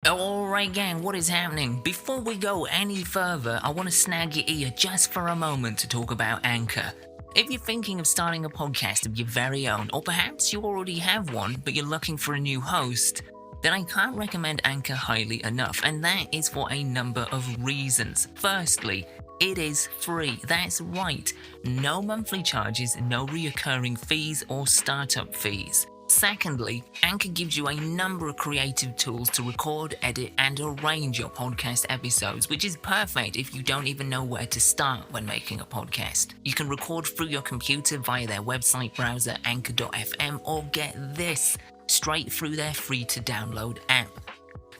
Alright gang, what is happening? Before we go any further, I want to snag your ear just for a moment to talk about Anchor. If you're thinking of starting a podcast of your very own, or perhaps you already have one, but you're looking for a new host, then I can't recommend Anchor highly enough, and that is for a number of reasons. Firstly, it is free. That's right. No monthly charges, no reoccurring fees or startup fees. Secondly, Anchor gives you a number of creative tools to record, edit, and arrange your podcast episodes, which is perfect if you don't even know where to start when making a podcast. You can record through your computer via their website browser, anchor.fm, or get this, straight through their free-to-download app.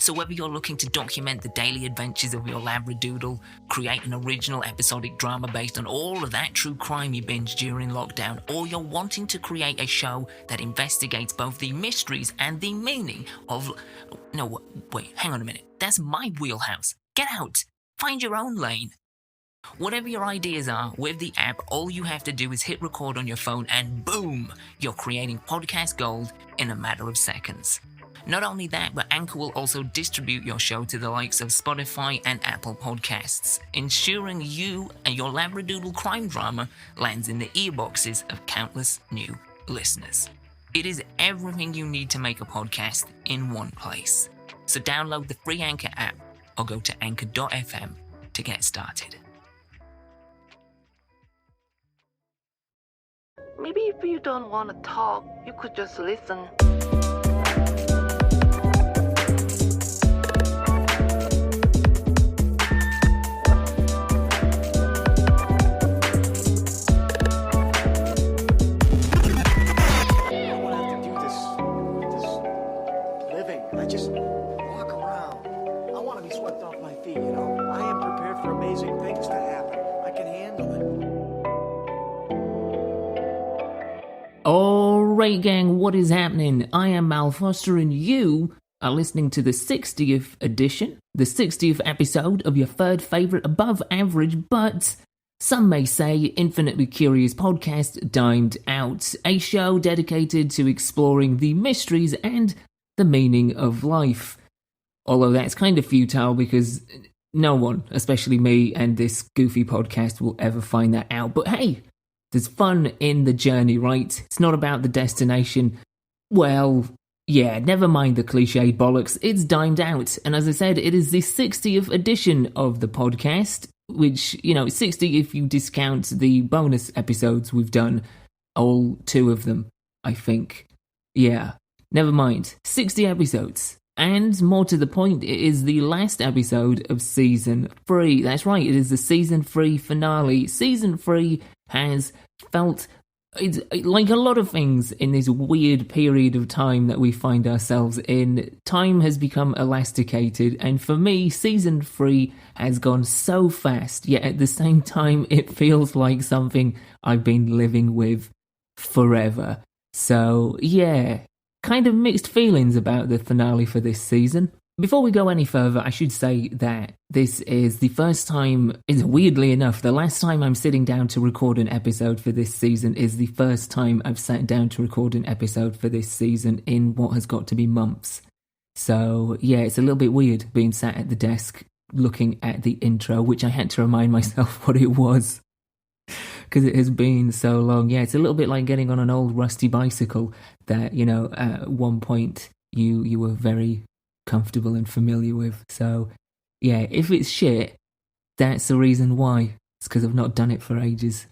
So whether you're looking to document the daily adventures of your labradoodle, create an original episodic drama based on all of that true crime you binged during lockdown, or you're wanting to create a show that investigates both the mysteries and the meaning of... No, wait, hang on a minute. That's my wheelhouse. Get out. Find your own lane. Whatever your ideas are, with the app, all you have to do is hit record on your phone and boom, you're creating podcast gold in a matter of seconds. Not only that, but Anchor will also distribute your show to the likes of Spotify and Apple Podcasts, ensuring you and your labradoodle crime drama lands in the earboxes of countless new listeners. It is everything you need to make a podcast in one place. So download the free Anchor app or go to anchor.fm to get started. Maybe if you don't want to talk, you could just listen. Alright gang, what is happening? I am Mal Foster and you are listening to the 60th edition, the 60th episode of your third favourite above average, but some may say infinitely curious podcast Dined Out, a show dedicated to exploring the mysteries and the meaning of life. Although that's kind of futile because no one, especially me and this goofy podcast, will ever find that out. But hey, there's fun in the journey, right? It's not about the destination. Well, yeah, never mind the cliched bollocks. It's Dined Out. And as I said, it is the 60th edition of the podcast, which, 60 if you discount the bonus episodes we've done. All 2 of them, I think. Yeah, never mind. 60 episodes. And more to the point, it is the last episode of Season 3. That's right, it is the Season 3 finale. Season 3 has felt like a lot of things in this weird period of time that we find ourselves in. Time has become elasticated, and for me, Season 3 has gone so fast, yet at the same time, it feels like something I've been living with forever. So, yeah, kind of mixed feelings about the finale for this season. Before we go any further, I should say that this is the first time, weirdly enough, the last time I'm sitting down to record an episode for this season is the first time I've sat down to record an episode for this season in what has got to be months. So, yeah, it's a little bit weird being sat at the desk looking at the intro, which I had to remind myself what it was, because it has been so long. Yeah, it's a little bit like getting on an old rusty bicycle that, at one point you were very comfortable and familiar with. So, yeah, if it's shit, that's the reason why. It's because I've not done it for ages.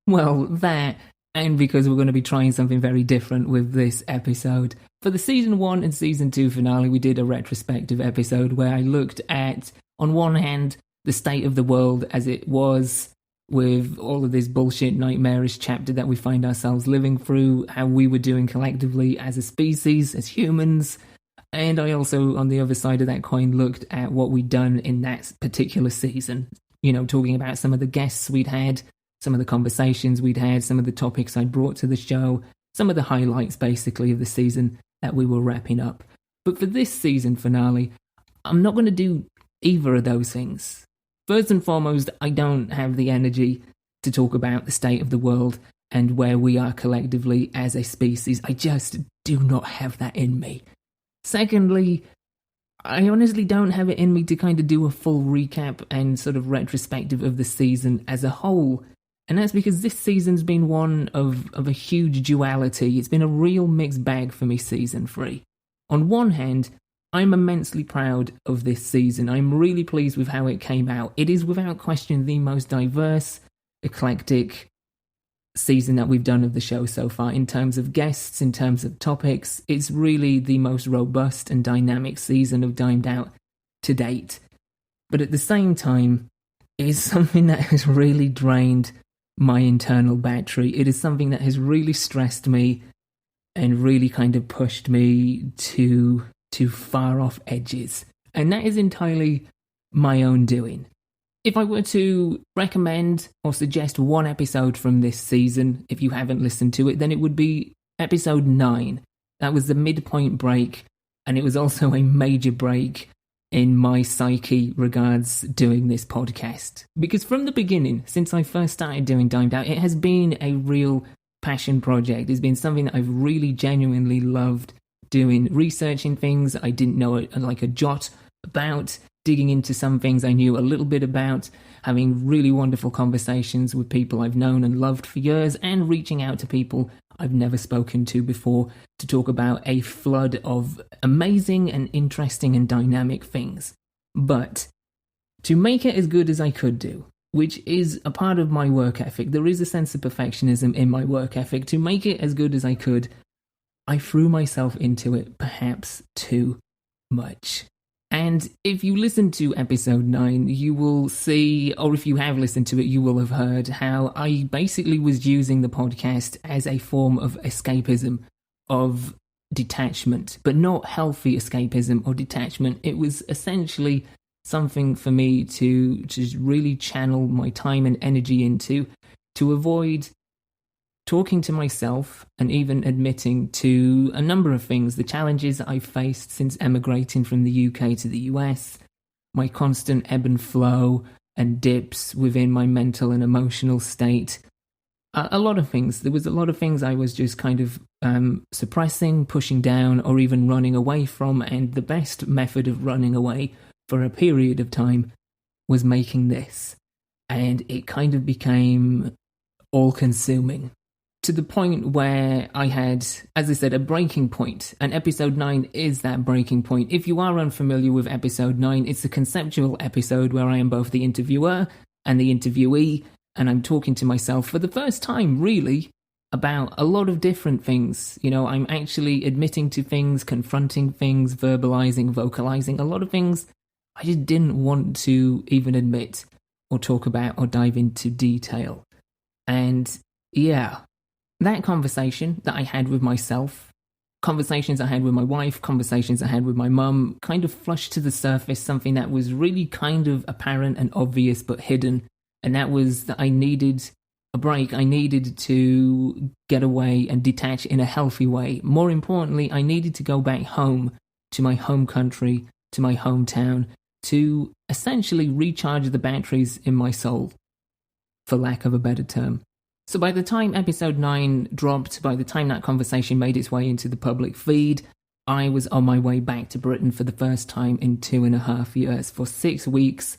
Well, that, and because we're going to be trying something very different with this episode. For the Season 1 and Season 2 finale, we did a retrospective episode where I looked at, on one hand, the state of the world as it was, with all of this bullshit nightmarish chapter that we find ourselves living through, how we were doing collectively as a species, as humans. And I also, on the other side of that coin, looked at what we'd done in that particular season. Talking about some of the guests we'd had, some of the conversations we'd had, some of the topics I'd brought to the show, some of the highlights, basically, of the season that we were wrapping up. But for this season finale, I'm not going to do either of those things. First and foremost, I don't have the energy to talk about the state of the world and where we are collectively as a species. I just do not have that in me. Secondly, I honestly don't have it in me to kind of do a full recap and sort of retrospective of the season as a whole. And that's because this season's been one of a huge duality. It's been a real mixed bag for me, season 3. On one hand, I'm immensely proud of this season. I'm really pleased with how it came out. It is without question the most diverse, eclectic season that we've done of the show so far. In terms of guests, in terms of topics, it's really the most robust and dynamic season of Dimed Out to date. But at the same time, it is something that has really drained my internal battery. It is something that has really stressed me and really kind of pushed me to far off edges. And that is entirely my own doing. If I were to recommend or suggest one episode from this season, if you haven't listened to it, then it would be episode 9. That was the midpoint break, and it was also a major break in my psyche regards doing this podcast. Because from the beginning, since I first started doing Dimed Out, it has been a real passion project. It's been something that I've really genuinely loved doing, researching things I didn't know like a jot about, digging into some things I knew a little bit about, having really wonderful conversations with people I've known and loved for years, and reaching out to people I've never spoken to before to talk about a flood of amazing and interesting and dynamic things. But to make it as good as I could do, which is a part of my work ethic, there is a sense of perfectionism in my work ethic, to make it as good as I could, I threw myself into it perhaps too much. And if you listen to episode 9, you will see, or if you have listened to it, you will have heard how I basically was using the podcast as a form of escapism, of detachment, but not healthy escapism or detachment. It was essentially something for me to just really channel my time and energy into, to avoid talking to myself and even admitting to a number of things, the challenges I've faced since emigrating from the UK to the US, my constant ebb and flow and dips within my mental and emotional state, a lot of things. There was a lot of things I was just kind of suppressing, pushing down, or even running away from, and the best method of running away for a period of time was making this, and it kind of became all-consuming. To the point where I had, as I said, a breaking point. And episode 9 is that breaking point. If you are unfamiliar with episode 9, it's a conceptual episode where I am both the interviewer and the interviewee, and I'm talking to myself for the first time, really, about a lot of different things. You know, I'm actually admitting to things, confronting things, verbalizing, vocalizing, a lot of things I just didn't want to even admit or talk about or dive into detail. And yeah, that conversation that I had with myself, conversations I had with my wife, conversations I had with my mum, kind of flushed to the surface something that was really kind of apparent and obvious but hidden, and that was that I needed a break. I needed to get away and detach in a healthy way. More importantly, I needed to go back home to my home country, to my hometown, to essentially recharge the batteries in my soul, for lack of a better term. So by the time episode 9 dropped, by the time that conversation made its way into the public feed, I was on my way back to Britain for the first time in 2.5 years, for 6 weeks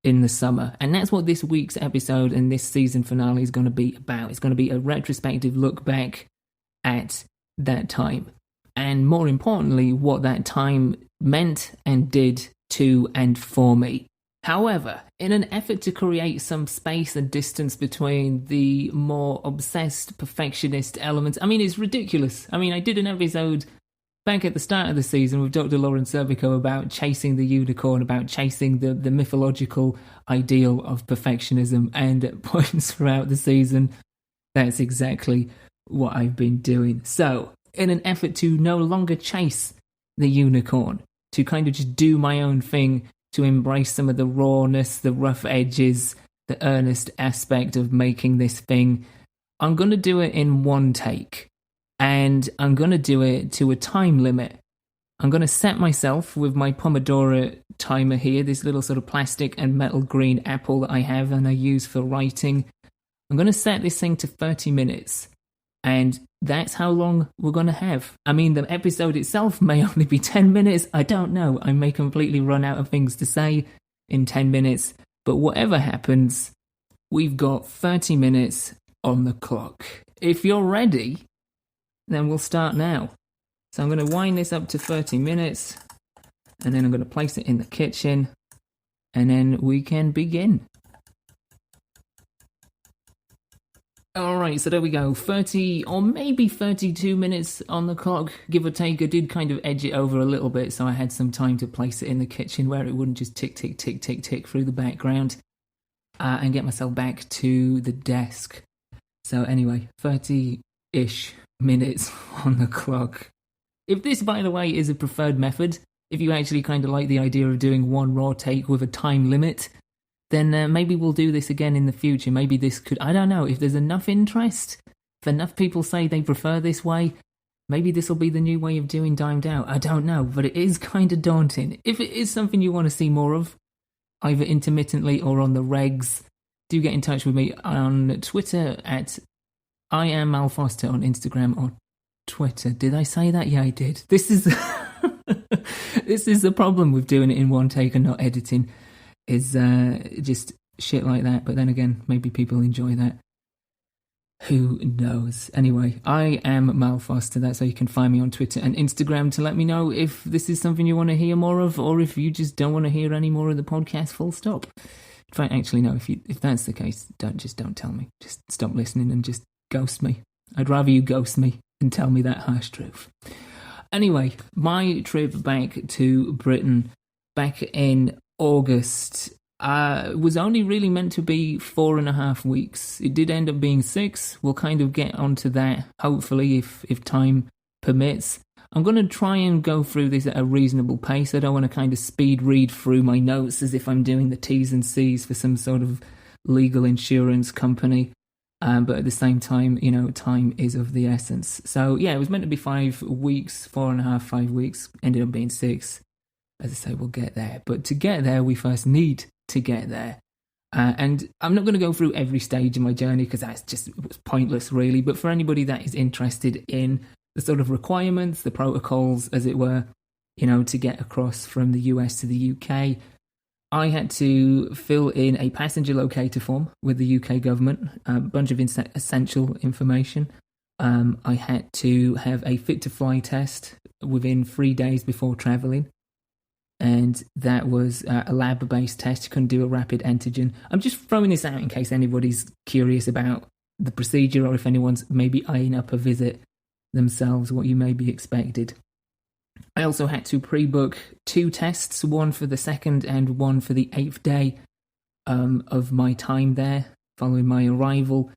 in the summer. And that's what this week's episode and this season finale is going to be about. It's going to be a retrospective look back at that time. And more importantly, what that time meant and did to and for me. However, in an effort to create some space and distance between the more obsessed perfectionist elements, I mean, it's ridiculous. I mean, I did an episode back at the start of the season with Dr. Lauren Serpico about chasing the unicorn, about chasing the mythological ideal of perfectionism, and at points throughout the season, that's exactly what I've been doing. So, in an effort to no longer chase the unicorn, to kind of just do my own thing, to embrace some of the rawness, the rough edges, the earnest aspect of making this thing, I'm going to do it in one take. And I'm going to do it to a time limit. I'm going to set myself with my Pomodoro timer here, this little sort of plastic and metal green apple that I have and I use for writing. I'm going to set this thing to 30 minutes. And that's how long we're going to have. I mean, the episode itself may only be 10 minutes. I don't know. I may completely run out of things to say in 10 minutes. But whatever happens, we've got 30 minutes on the clock. If you're ready, then we'll start now. So I'm going to wind this up to 30 minutes. And then I'm going to place it in the kitchen. And then we can begin. Alright, so there we go, 30 or maybe 32 minutes on the clock, give or take. I did kind of edge it over a little bit, so I had some time to place it in the kitchen where it wouldn't just tick, tick, tick, tick, tick through the background, and get myself back to the desk. So anyway, 30-ish minutes on the clock. If this, by the way, is a preferred method, if you actually kind of like the idea of doing one raw take with a time limit, then maybe we'll do this again in the future. Maybe this could, I don't know, if there's enough interest, if enough people say they prefer this way, maybe this will be the new way of doing Dimed Out. I don't know, but it is kind of daunting. If it is something you want to see more of, either intermittently or on the regs, do get in touch with me on Twitter at I am Mal Foster, on Instagram or Twitter. Did I say that? Yeah, I did. This is this is the problem with doing it in one take and not editing. Is just shit like that, but then again, maybe people enjoy that. Who knows? Anyway, I am Mal Foster. That's how you can find me on Twitter and Instagram to let me know if this is something you want to hear more of, or if you just don't want to hear any more of the podcast, full stop. In fact, actually, no, if that's the case, don't tell me. Just stop listening and just ghost me. I'd rather you ghost me than tell me that harsh truth. Anyway, my trip back to Britain back in August was only really meant to be 4.5 weeks. It did end up being 6. We'll kind of get onto that, hopefully, if time permits. I'm going to try and go through this at a reasonable pace. I don't want to kind of speed read through my notes as if I'm doing the T's and C's for some sort of legal insurance company. But at the same time, you know, time is of the essence. So, yeah, it was meant to be 5 weeks, 4.5, 5 weeks. Ended up being 6. As I say, we'll get there. But to get there, we first need to get there. And I'm not going to go through every stage of my journey because that's just pointless, really. But for anybody that is interested in the sort of requirements, the protocols, as it were, you know, to get across from the US to the UK, I had to fill in a passenger locator form with the UK government, a bunch of essential information. I had to have a fit-to-fly test within 3 days before travelling. And that was a lab-based test. You couldn't do a rapid antigen. I'm just throwing this out in case anybody's curious about the procedure, or if anyone's maybe eyeing up a visit themselves, what you may be expected. I also had to pre-book 2 tests, one for the 2nd and one for the 8th day of my time there, following my arrival.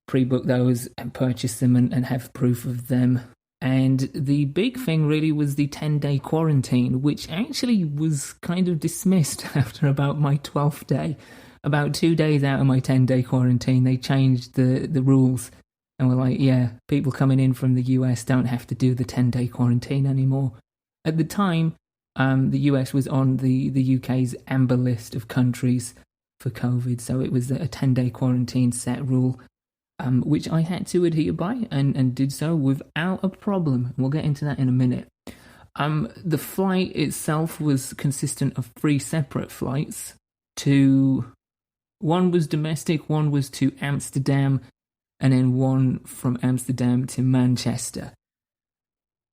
Pre-book those and purchase them and have proof of them. And the big thing really was the 10-day quarantine, which actually was kind of dismissed after about my 12th day. About 2 days out of my 10-day quarantine, they changed the rules. And were like, yeah, people coming in from the US don't have to do the 10-day quarantine anymore. At the time, the US was on the UK's amber list of countries for COVID. So it was a 10-day quarantine set rule. Which I had to adhere by and did so without a problem. We'll get into that in a minute. The flight itself was consistent of 3 separate flights. One was domestic, one was to Amsterdam, and then one from Amsterdam to Manchester.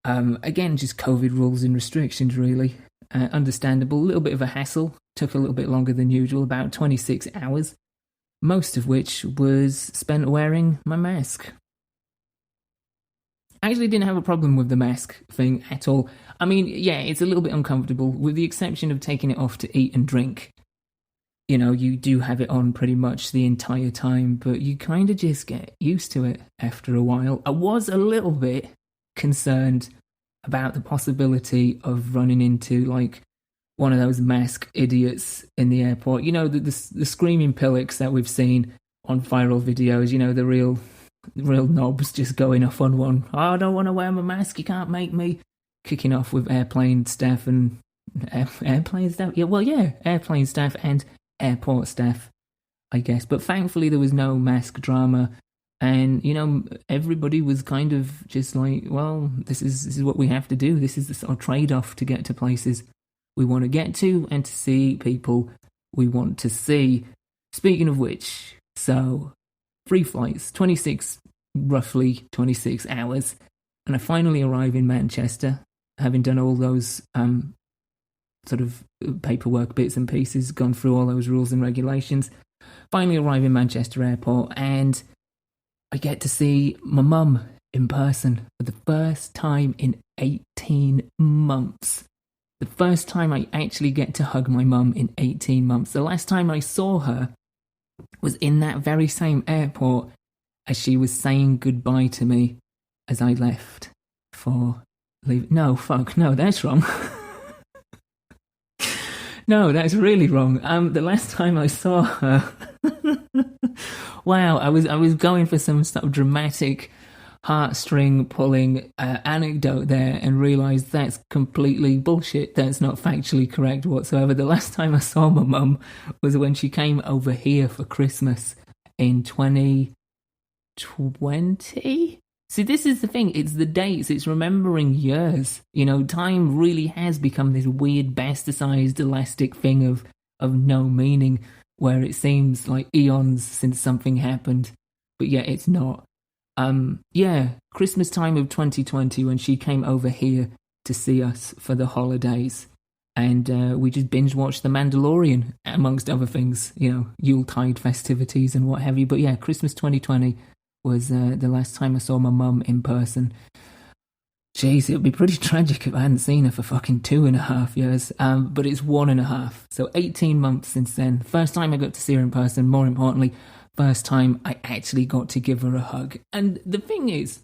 Again, just COVID rules and restrictions, really. Understandable, a little bit of a hassle. Took a little bit longer than usual, about 26 hours. Most of which was spent wearing my mask. I actually didn't have a problem with the mask thing at all. I mean, yeah, it's a little bit uncomfortable, with the exception of taking it off to eat and drink. You know, you do have it on pretty much the entire time, but you kind of just get used to it after a while. I was a little bit concerned about the possibility of running into, like, one of those mask idiots in the airport. You know, the screaming pillocks that we've seen on viral videos, you know, the real knobs just going off on one. Oh, I don't want to wear my mask, you can't make me. Kicking off with airplane staff and... airplane staff? Yeah, well, yeah, airplane staff and airport staff, I guess. But thankfully there was no mask drama And, everybody was kind of just like, well, this is what we have to do. This is the sort of trade-off to get to places we want to get to and to see people we want to see. Speaking of which, so 3 flights, roughly 26 hours, and I finally arrive in Manchester, having done all those sort of paperwork bits and pieces, gone through all those rules and regulations. Finally arrive in Manchester Airport, and I get to see my mum in person for the first time in 18 months. The first time I actually get to hug my mum in 18 months. The last time I saw her was in that very same airport as she was saying goodbye to me as I left for leave. No, that's wrong. No, that's really wrong. The last time I saw her, wow, I was going for some sort of dramatic heartstring pulling anecdote there and realised that's completely bullshit. That's not factually correct whatsoever. The last time I saw my mum was when she came over here for Christmas in 2020. See, this is the thing. It's the dates. It's remembering years. Time really has become this weird bastardsized elastic thing of no meaning, where it seems like eons since something happened, but yet it's not. Christmas time of 2020 when she came over here to see us for the holidays, and we just binge watched The Mandalorian, amongst other things, Yuletide festivities and what have you. But yeah, Christmas 2020 was the last time I saw my mum in person. Jeez, it would be pretty tragic if I hadn't seen her for fucking 2.5 years, but it's 1.5, so 18 months since then. First time I got to see her in person, more importantly, first time I actually got to give her a hug. And the thing is,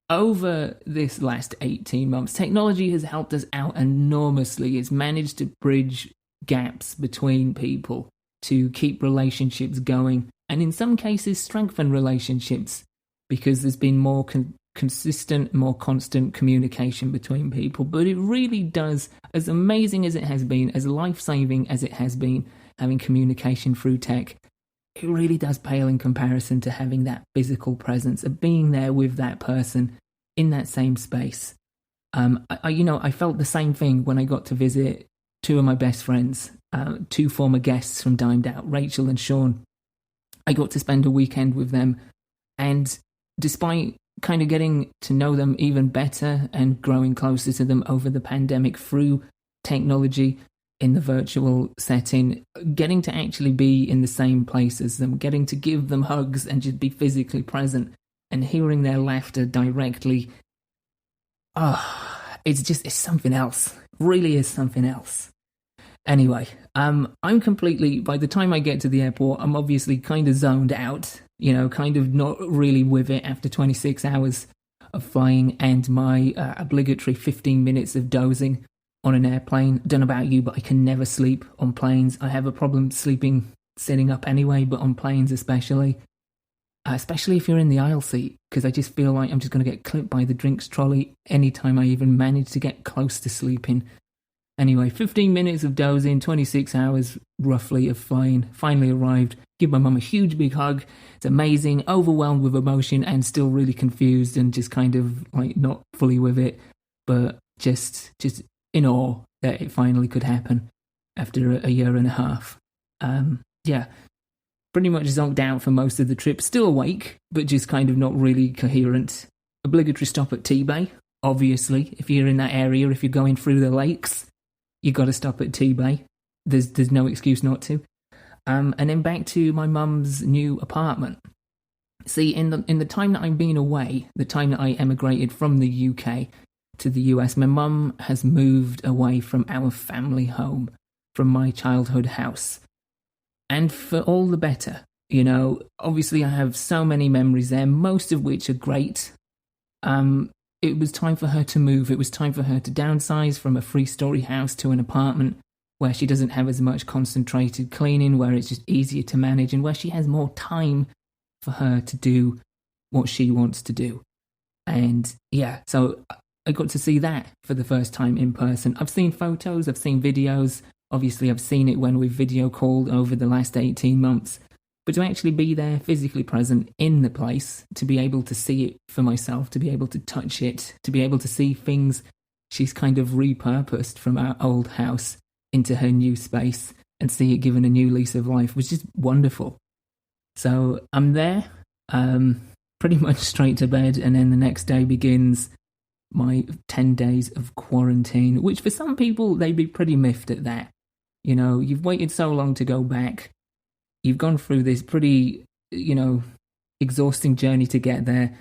over this last 18 months, technology has helped us out enormously. It's managed to bridge gaps between people, to keep relationships going, and in some cases strengthen relationships, because there's been more consistent, more constant communication between people. But it really does, as amazing as it has been, as life-saving as it has been, having communication through tech, it really does pale in comparison to having that physical presence, of being there with that person in that same space. I felt the same thing when I got to visit 2 of my best friends, 2 former guests from Dimed Out, Rachel and Sean. I got to spend a weekend with them, and despite kind of getting to know them even better and growing closer to them over the pandemic through technology in the virtual setting, getting to actually be in the same place as them, getting to give them hugs and just be physically present and hearing their laughter directly, it's something else. It really is something else. Anyway, I'm completely, by the time I get to the airport, I'm obviously kind of zoned out, kind of not really with it after 26 hours of flying and my obligatory 15 minutes of dozing on an airplane. Don't know about you, but I can never sleep on planes. I have a problem sleeping sitting up anyway, but on planes especially if you're in the aisle seat, because I just feel like I'm just going to get clipped by the drinks trolley anytime I even manage to get close to sleeping. Anyway, 15 minutes of dozing, 26 hours roughly of flying, finally arrived, give my mum a huge big hug. It's amazing, overwhelmed with emotion and still really confused and just kind of like not fully with it, but just in awe that it finally could happen after a 1.5 years. Pretty much zonked out for most of the trip, still awake, but just kind of not really coherent. Obligatory stop at T-Bay, obviously, if you're in that area, if you're going through the lakes, you got to stop at T-Bay. There's no excuse not to. And then back to my mum's new apartment. See, in the time that I've been away, the time that I emigrated from the UK to the US, my mum has moved away from our family home, from my childhood house. And for all the better, obviously I have so many memories there, most of which are great. It was time for her to move. It was time for her to downsize from a 3-story house to an apartment where she doesn't have as much concentrated cleaning, where it's just easier to manage, and where she has more time for her to do what she wants to do. And yeah, so I got to see that for the first time in person. I've seen photos, I've seen videos. Obviously, I've seen it when we've video called over the last 18 months. But to actually be there, physically present in the place, to be able to see it for myself, to be able to touch it, to be able to see things she's kind of repurposed from our old house into her new space and see it given a new lease of life was just wonderful. So I'm there, pretty much straight to bed, and then the next day begins my 10 days of quarantine, which for some people, they'd be pretty miffed at that. You know, you've waited so long to go back. You've gone through this pretty, exhausting journey to get there.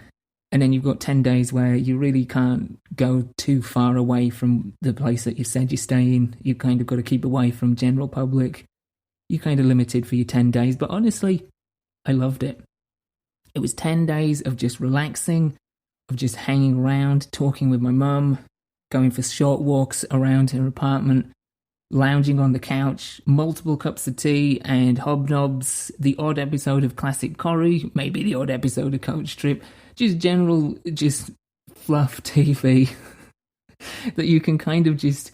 And then you've got 10 days where you really can't go too far away from the place that you said you stay in. You've kind of got to keep away from general public. You're kind of limited for your 10 days. But honestly, I loved it. It was 10 days of just relaxing, of just hanging around, talking with my mum, going for short walks around her apartment, lounging on the couch, multiple cups of tea and hobnobs, the odd episode of Classic Corrie, maybe the odd episode of Coach Trip, just general, just fluff TV that you can kind of just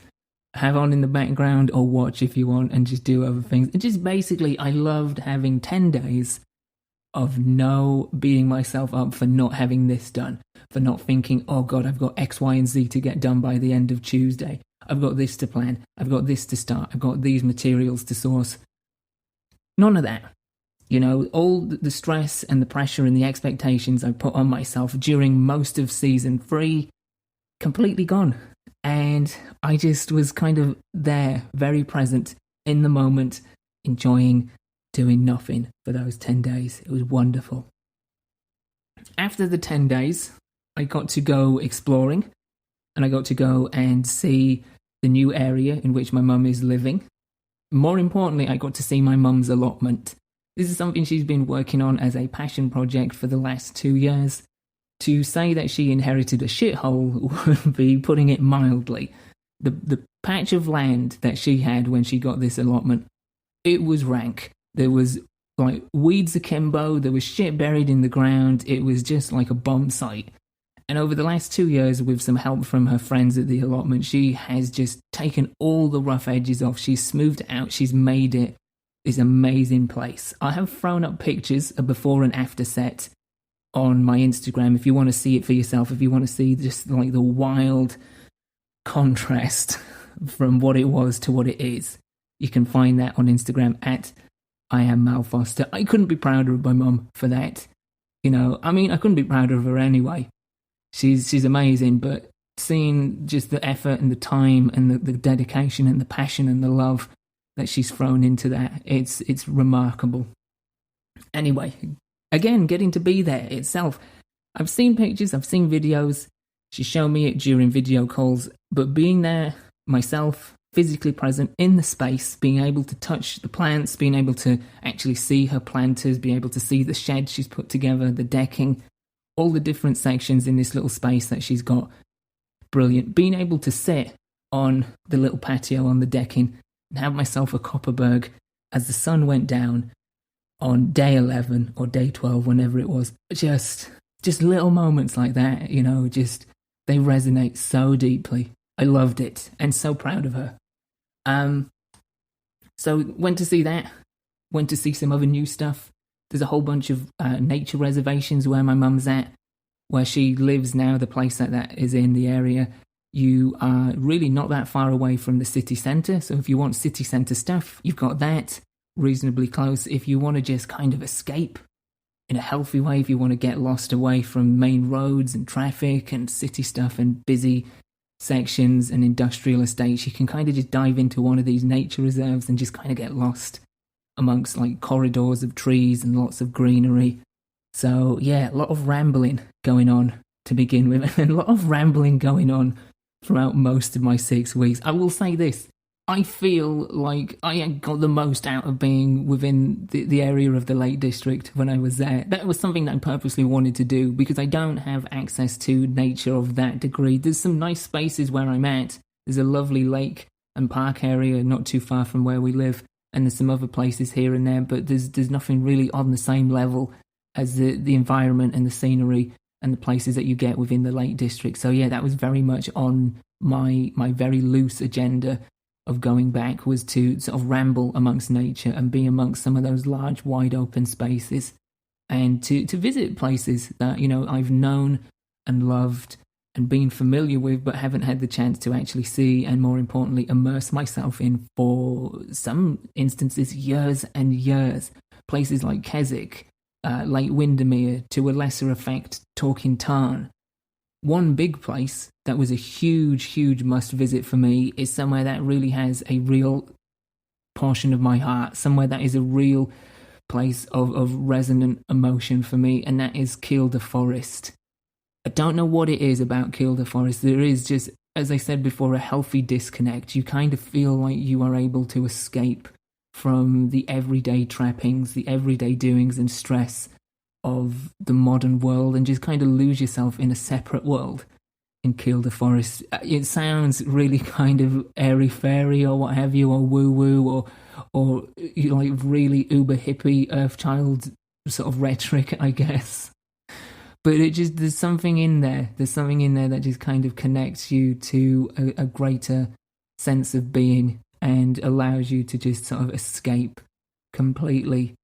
have on in the background or watch if you want and just do other things. And just basically, I loved having 10 days of no beating myself up for not having this done, for not thinking, oh God, I've got X, Y, and Z to get done by the end of Tuesday. I've got this to plan. I've got this to start. I've got these materials to source. None of that. You know, all the stress and the pressure and the expectations I put on myself during most of season 3, completely gone. And I just was kind of there, very present in the moment, enjoying doing nothing for those 10 days. It was wonderful. After the 10 days, I got to go exploring, and I got to go and see the new area in which my mum is living. More importantly, I got to see my mum's allotment. This is something she's been working on as a passion project for the last 2 years. To say that she inherited a shithole would be putting it mildly. The patch of land that she had when she got this allotment, it was rank. There was like weeds akimbo, there was shit buried in the ground, it was just like a bomb site. And over the last 2 years, with some help from her friends at the allotment, she has just taken all the rough edges off. She's smoothed it out. She's made it this amazing place. I have thrown up pictures of before and after set on my Instagram if you want to see it for yourself, if you want to see just like the wild contrast from what it was to what it is. You can find that on Instagram at I am Mal Foster. I couldn't be prouder of my mum for that. You know, I mean, I couldn't be prouder of her anyway. She's amazing, but seeing just the effort and the time and the dedication and the passion and the love that she's thrown into that, it's remarkable. Anyway, again, getting to be there itself. I've seen pictures, I've seen videos. She's shown me it during video calls, but being there myself, physically present in the space, being able to touch the plants, being able to actually see her planters, being able to see the shed she's put together, the decking, all the different sections in this little space that she's got. Brilliant. Being able to sit on the little patio on the decking and have myself a Copperberg as the sun went down on day 11 or day 12, whenever it was. Just little moments like that, you know, just they resonate so deeply. I loved it and so proud of her. So went to see that, went to see some other new stuff. There's a whole bunch of nature reservations where my mum's at, where she lives now, the place that is in the area. You are really not that far away from the city centre, so if you want city centre stuff, you've got that reasonably close. If you want to just kind of escape in a healthy way, if you want to get lost away from main roads and traffic and city stuff and busy sections and industrial estates, you can kind of just dive into one of these nature reserves and just kind of get lost amongst like corridors of trees and lots of greenery. So yeah, a lot of rambling going on to begin with, and a lot of rambling going on throughout most of my 6 weeks. I will say this, I feel like I got the most out of being within the area of the Lake District when I was there. That was something that I purposely wanted to do because I don't have access to nature of that degree. There's some nice spaces where I'm at. There's a lovely lake and park area not too far from where we live, and there's some other places here and there, but there's nothing really on the same level as the environment and the scenery and the places that you get within the Lake District. So yeah, that was very much on my very loose agenda of going back was to sort of ramble amongst nature and be amongst some of those large, wide open spaces, and to visit places that, I've known and loved and been familiar with, but haven't had the chance to actually see, and more importantly, immerse myself in for some instances years and years. Places like Keswick, Lake Windermere, to a lesser effect, Torquay Tarn. One big place that was a huge, huge must visit for me is somewhere that really has a real portion of my heart, somewhere that is a real place of resonant emotion for me, and that is Kielder Forest. I don't know what it is about Kielder Forest. There is just, as I said before, a healthy disconnect. You kind of feel like you are able to escape from the everyday trappings, the everyday doings and stress of the modern world, and just kind of lose yourself in a separate world in Kielder Forest. It sounds really kind of airy-fairy or what have you, or woo-woo, or like really uber hippie Earthchild sort of rhetoric, I guess. But there's something in there. There's something in there that just kind of connects you to a greater sense of being and allows you to just sort of escape completely.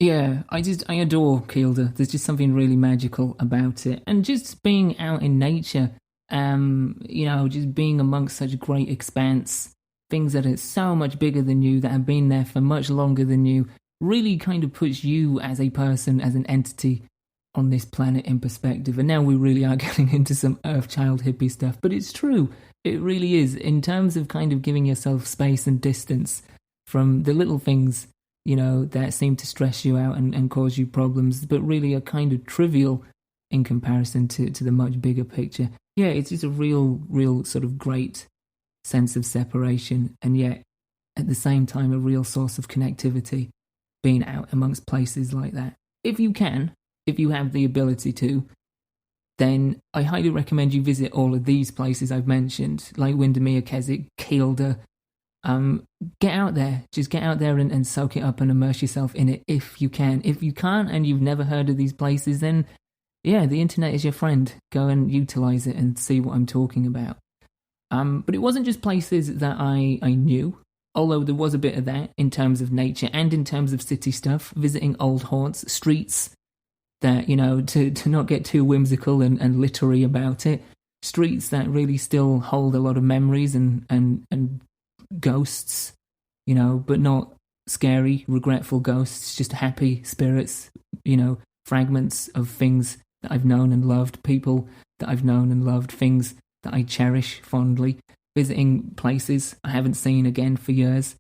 Yeah, I adore Kielder. There's just something really magical about it. And just being out in nature, just being amongst such a great expanse, things that are so much bigger than you, that have been there for much longer than you, really kind of puts you as a person, as an entity on this planet in perspective. And now we really are getting into some Earthchild hippie stuff, but it's true. It really is, in terms of kind of giving yourself space and distance from the little things, that seem to stress you out and cause you problems, but really are kind of trivial in comparison to the much bigger picture. Yeah, it's just a real sort of great sense of separation, and yet at the same time a real source of connectivity, being out amongst places like that. If you have the ability to, then I highly recommend you visit all of these places I've mentioned, like Windermere, Keswick, Kielder. Get out there. Just get out there and soak it up and immerse yourself in it if you can. If you can't and you've never heard of these places, then yeah, the internet is your friend. Go and utilize it and see what I'm talking about. But it wasn't just places that I knew, although there was a bit of that in terms of nature and in terms of city stuff, visiting old haunts, streets that, to not get too whimsical and literary about it, streets that really still hold a lot of memories and ghosts, but not scary, regretful ghosts, just happy spirits, fragments of things that I've known and loved, people that I've known and loved, things that I cherish fondly, visiting places I haven't seen again for years,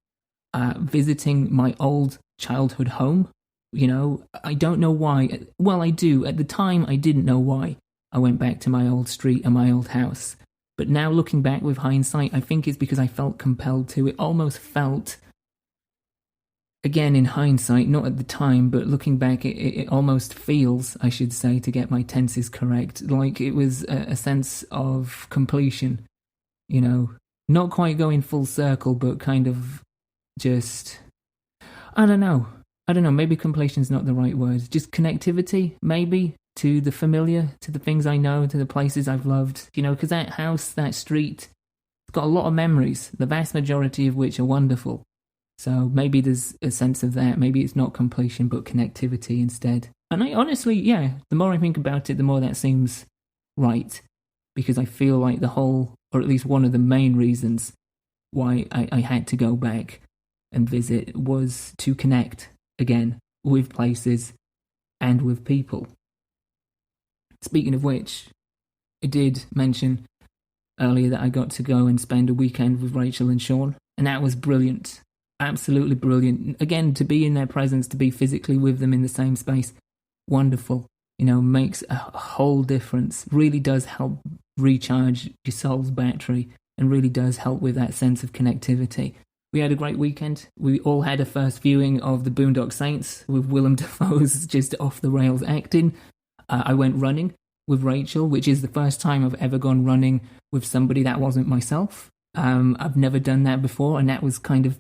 visiting my old childhood home. I don't know why. Well, I do. At the time, I didn't know why I went back to my old street and my old house. But now looking back with hindsight, I think it's because I felt compelled to. It almost felt, again in hindsight, not at the time, but looking back, it almost feels, I should say, to get my tenses correct, like it was a sense of completion. Not quite going full circle, but kind of just, I don't know, maybe completion's not the right word. Just connectivity, maybe, to the familiar, to the things I know, to the places I've loved. Because that house, that street, it's got a lot of memories, the vast majority of which are wonderful. So maybe there's a sense of that. Maybe it's not completion, but connectivity instead. And I honestly, the more I think about it, the more that seems right. Because I feel like the whole, or at least one of the main reasons why I had to go back and visit was to connect again with places and with people. Speaking of which, I did mention earlier that I got to go and spend a weekend with Rachel and Sean, and that was brilliant. Absolutely brilliant. Again, to be in their presence, to be physically with them in the same space, wonderful. Makes a whole difference. Really does help recharge your soul's battery and really does help with that sense of connectivity. We had a great weekend. We all had a first viewing of The Boondock Saints with Willem Dafoe's just off-the-rails acting. I went running with Rachel, which is the first time I've ever gone running with somebody that wasn't myself. I've never done that before, and that was kind of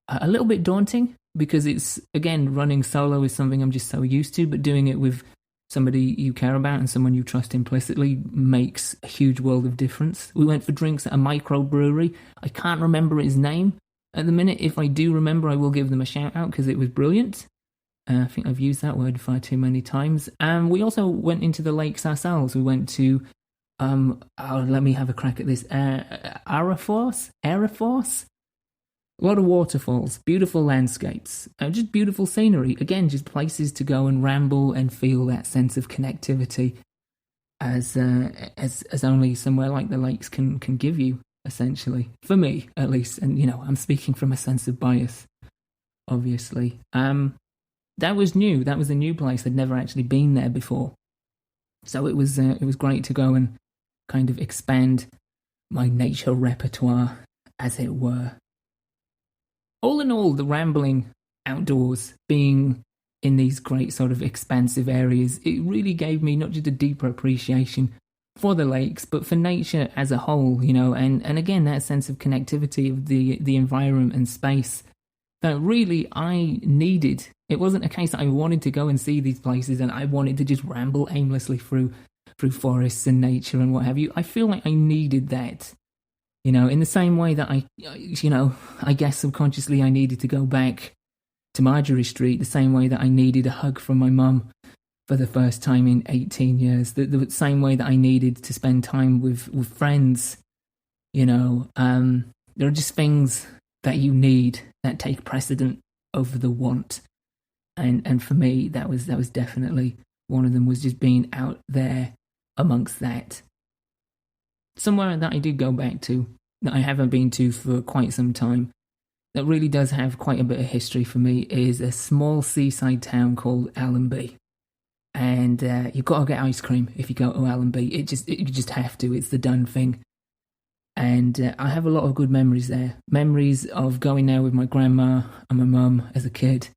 a little bit daunting because it's, again, running solo is something I'm just so used to, but doing it with somebody you care about and someone you trust implicitly makes a huge world of difference. We went for drinks at a microbrewery. I can't remember its name, at the minute. If I do remember, I will give them a shout out because it was brilliant. I think I've used that word far too many times. We also went into the lakes ourselves. We went to, let me have a crack at this. Arafos? A lot of waterfalls, beautiful landscapes, just beautiful scenery. Again, just places to go and ramble and feel that sense of connectivity as only somewhere like the lakes can give you, essentially. For me, at least. And, I'm speaking from a sense of bias, obviously. That was new. That was a new place. I'd never actually been there before. So it was great to go and kind of expand my nature repertoire, as it were. All in all, the rambling outdoors, being in these great sort of expansive areas, it really gave me not just a deeper appreciation for the lakes, but for nature as a whole, and again, that sense of connectivity of the environment and space that really I needed. It wasn't a case that I wanted to go and see these places and I wanted to just ramble aimlessly through forests and nature and what have you. I feel like I needed that. In the same way that I guess subconsciously I needed to go back to Marjorie Street, the same way that I needed a hug from my mum for the first time in 18 years, the same way that I needed to spend time with friends, there are just things that you need that take precedent over the want. And for me, that was definitely one of them, was just being out there amongst that. Somewhere that I did go back to, that I haven't been to for quite some time, that really does have quite a bit of history for me, is a small seaside town called Allenby. And you've got to get ice cream if you go to Allenby. You just have to. It's the done thing. And I have a lot of good memories there. Memories of going there with my grandma and my mum as a kid.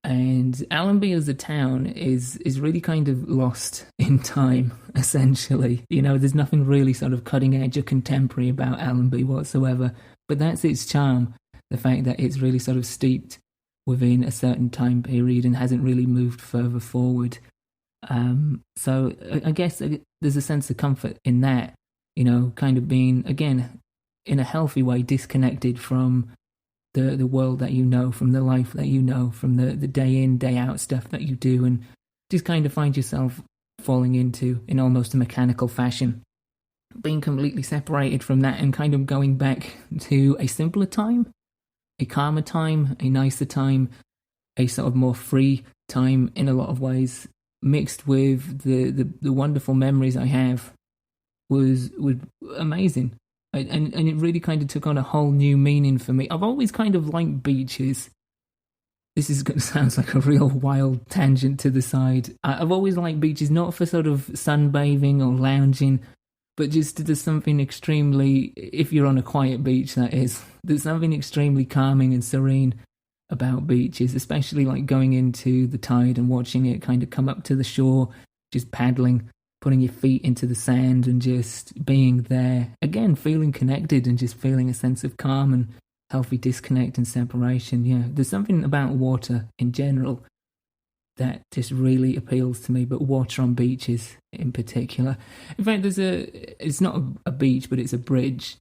And Allenby as a town is really kind of lost in time, essentially. There's nothing really sort of cutting edge or contemporary about Allenby whatsoever. But that's its charm, the fact that it's really sort of steeped within a certain time period and hasn't really moved further forward. So I guess there's a sense of comfort in that, kind of being, again, in a healthy way, disconnected from the world that from the life that from the day in, day out stuff that you do, and just kind of find yourself falling into, in almost a mechanical fashion, being completely separated from that and kind of going back to a simpler time, a calmer time, a nicer time, a sort of more free time in a lot of ways, mixed with the wonderful memories I have, was amazing. And it really kind of took on a whole new meaning for me. I've always kind of liked beaches. This is going to sound like a real wild tangent to the side. I've always liked beaches, not for sort of sunbathing or lounging, but just there's something extremely, if you're on a quiet beach, that is, there's something extremely calming and serene about beaches, especially like going into the tide and watching it kind of come up to the shore, just paddling, putting your feet into the sand and just being there. Again, feeling connected and just feeling a sense of calm and healthy disconnect and separation. Yeah, there's something about water in general that just really appeals to me, but water on beaches in particular. In fact, it's not a beach, but it's a bridge.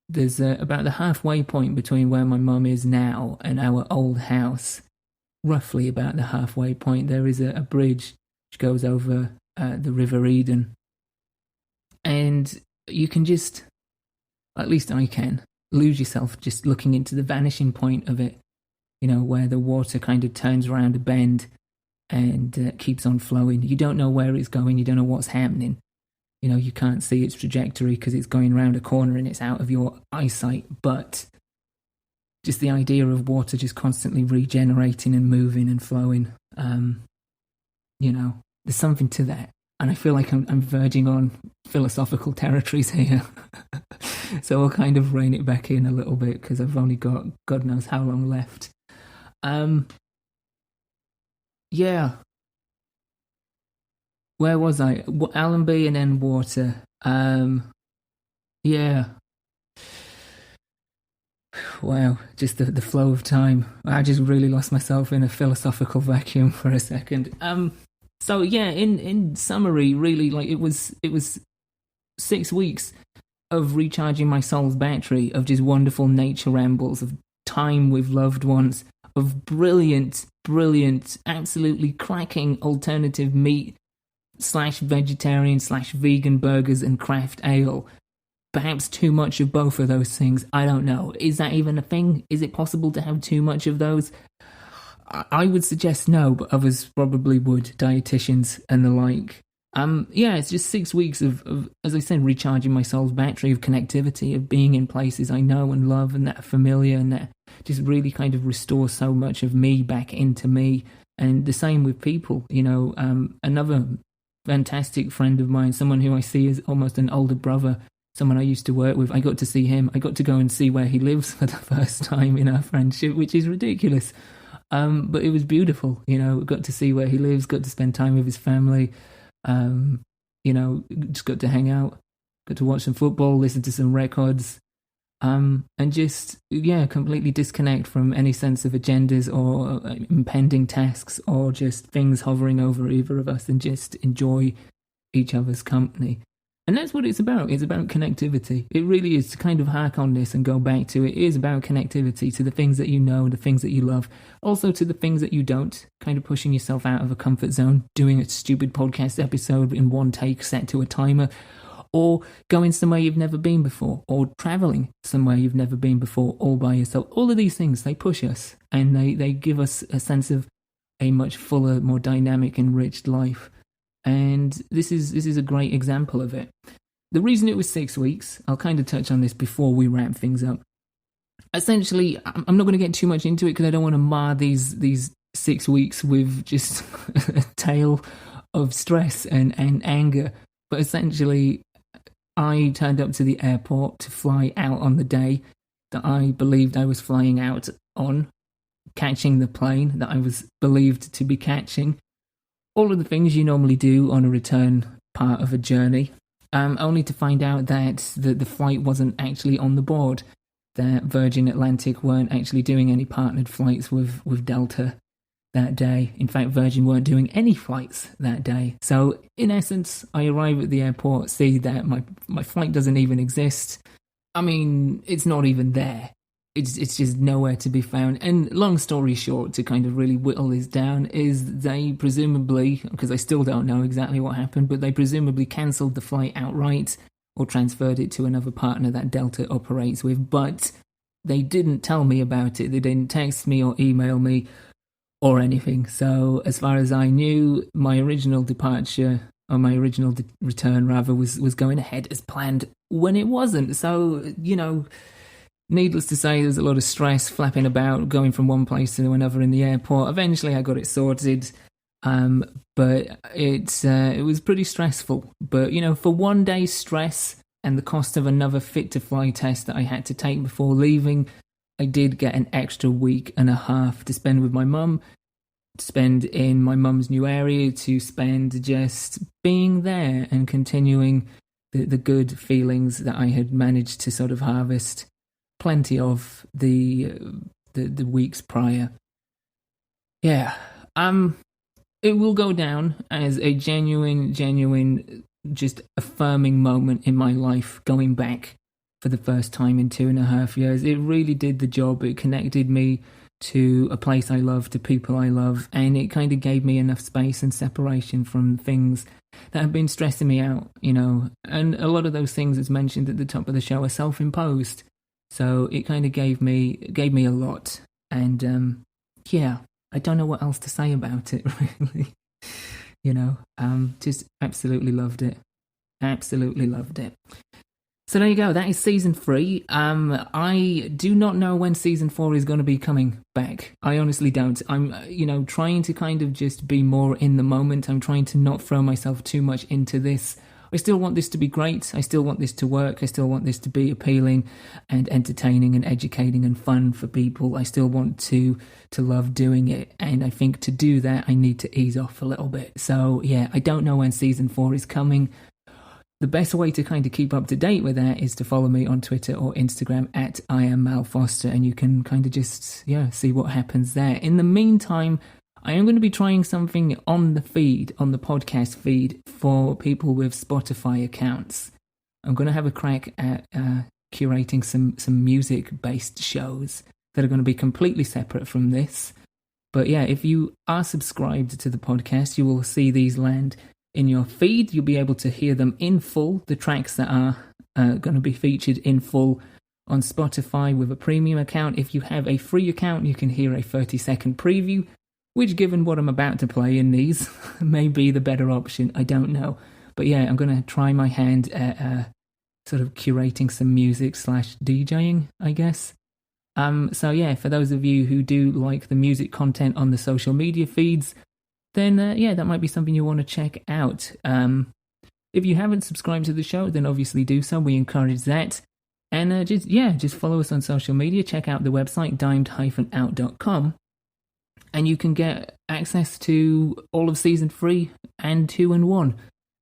There's about the halfway point between where my mum is now and our old house, roughly about the halfway point. There is a bridge which goes over the River Eden, and you can just, at least I can, lose yourself just looking into the vanishing point of it, where the water kind of turns around a bend and keeps on flowing. You don't know where it's going, you don't know what's happening. You can't see its trajectory because it's going around a corner and it's out of your eyesight, but just the idea of water just constantly regenerating and moving and flowing, there's something to that. And I feel like I'm verging on philosophical territories here. So I'll kind of rein it back in a little bit because I've only got God knows how long left. Yeah. Where was I? Allenby and then water. Yeah. Wow, just the flow of time. I just really lost myself in a philosophical vacuum for a second. So yeah, in summary, really, like it was 6 weeks of recharging my soul's battery of just wonderful nature rambles, of time with loved ones, of brilliant, absolutely cracking alternative meat / vegetarian / vegan burgers and craft ale. Perhaps too much of both of those things. I don't know. Is that even a thing? Is it possible to have too much of those? I would suggest no, but others probably would, dietitians and the like. It's just 6 weeks of, as I said, recharging my soul's battery of connectivity, of being in places I know and love and that are familiar, and that just really kind of restore so much of me back into me. And the same with people, another fantastic friend of mine, someone who I see as almost an older brother, someone I used to work with. I got to see him. I got to go and see where he lives for the first time in our friendship, which is ridiculous. But it was beautiful, got to see where he lives, got to spend time with his family, just got to hang out, got to watch some football, listen to some records, and just, completely disconnect from any sense of agendas or impending tasks or just things hovering over either of us, and just enjoy each other's company. And that's what it's about. It's about connectivity. It really is, to kind of hark on this and go back to it. It is about connectivity to the things that you know, the things that you love, also to the things that you don't, kind of pushing yourself out of a comfort zone, doing a stupid podcast episode in one take set to a timer, or going somewhere you've never been before, or traveling somewhere you've never been before all by yourself. All of these things, they push us, and they give us a sense of a much fuller, more dynamic, enriched life. And this is a great example of it. The reason it was 6 weeks, I'll kind of touch on this before we wrap things up. Essentially, I'm not going to get too much into it because I don't want to mar these 6 weeks with just a tale of stress and anger. But essentially, I turned up to the airport to fly out on the day that I believed I was flying out on, catching the plane that I was believed to be catching. All of the things you normally do on a return part of a journey, only to find out that the flight wasn't actually on the board, that Virgin Atlantic weren't actually doing any partnered flights with Delta that day. In fact, Virgin weren't doing any flights that day. So, in essence, I arrive at the airport, see that my flight doesn't even exist. I mean, it's not even there. It's just nowhere to be found. And long story short, to kind of really whittle this down, is they presumably, because I still don't know exactly what happened, but they presumably cancelled the flight outright or transferred it to another partner that Delta operates with. But they didn't tell me about it. They didn't text me or email me or anything. So as far as I knew, my original departure, or my original return rather, was going ahead as planned when it wasn't. So, needless to say, there's a lot of stress flapping about, going from one place to another in the airport. Eventually, I got it sorted, but it was pretty stressful. But, for one day's stress and the cost of another fit-to-fly test that I had to take before leaving, I did get an extra week and a half to spend with my mum, to spend in my mum's new area, to spend just being there and continuing the good feelings that I had managed to sort of harvest plenty of the weeks prior. Yeah, it will go down as a genuine, just affirming moment in my life, going back for the first time in 2.5 years. It really did the job. It connected me to a place I love, to people I love, and it kind of gave me enough space and separation from things that have been stressing me out, and a lot of those things, as mentioned at the top of the show, are self-imposed. So it kind of gave me a lot, and I don't know what else to say about it, really. Just absolutely loved it. So there you go. That is season 3. I do not know when season 4 is going to be coming back. I honestly don't. I'm, trying to kind of just be more in the moment. I'm trying to not throw myself too much into this. I still want this to be great. I still want this to work. I still want this to be appealing and entertaining and educating and fun for people. I still want to love doing it. And I think to do that, I need to ease off a little bit. So yeah, I don't know when season 4 is coming. The best way to kind of keep up to date with that is to follow me on Twitter or Instagram at I am Mal Foster, and you can kind of just, see what happens there. In the meantime, I am going to be trying something on the podcast feed for people with Spotify accounts. I'm going to have a crack at curating some music-based shows. that are going to be completely separate from this. But yeah, if you are subscribed to the podcast, you will see these land in your feed. You'll be able to hear them in full, the tracks that are going to be featured in full on Spotify with a premium account. If you have a free account, you can hear a 30-second preview, which, given what I'm about to play in these, may be the better option. I don't know. But yeah, I'm going to try my hand at sort of curating some music / DJing, I guess. So yeah, for those of you who do like the music content on the social media feeds, then yeah, that might be something you want to check out. If you haven't subscribed to the show, then obviously do so. We encourage that. And just follow us on social media. Check out the website, dimed-out.com. And you can get access to all of Season 3 and 2 and 1.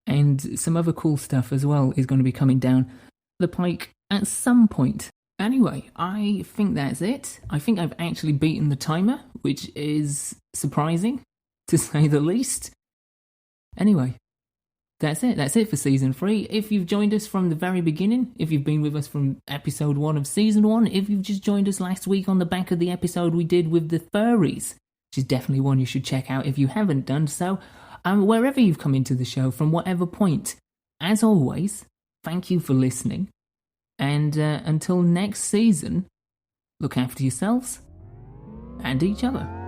And some other cool stuff as well is going to be coming down the pike at some point. Anyway, I think that's it. I think I've actually beaten the timer, which is surprising, to say the least. Anyway, that's it. That's it for Season 3. If you've joined us from the very beginning, if you've been with us from Episode 1 of Season 1, if you've just joined us last week on the back of the episode we did with the furries, which is definitely one you should check out if you haven't done so, wherever you've come into the show, from whatever point, as always, thank you for listening. And until next season, look after yourselves and each other.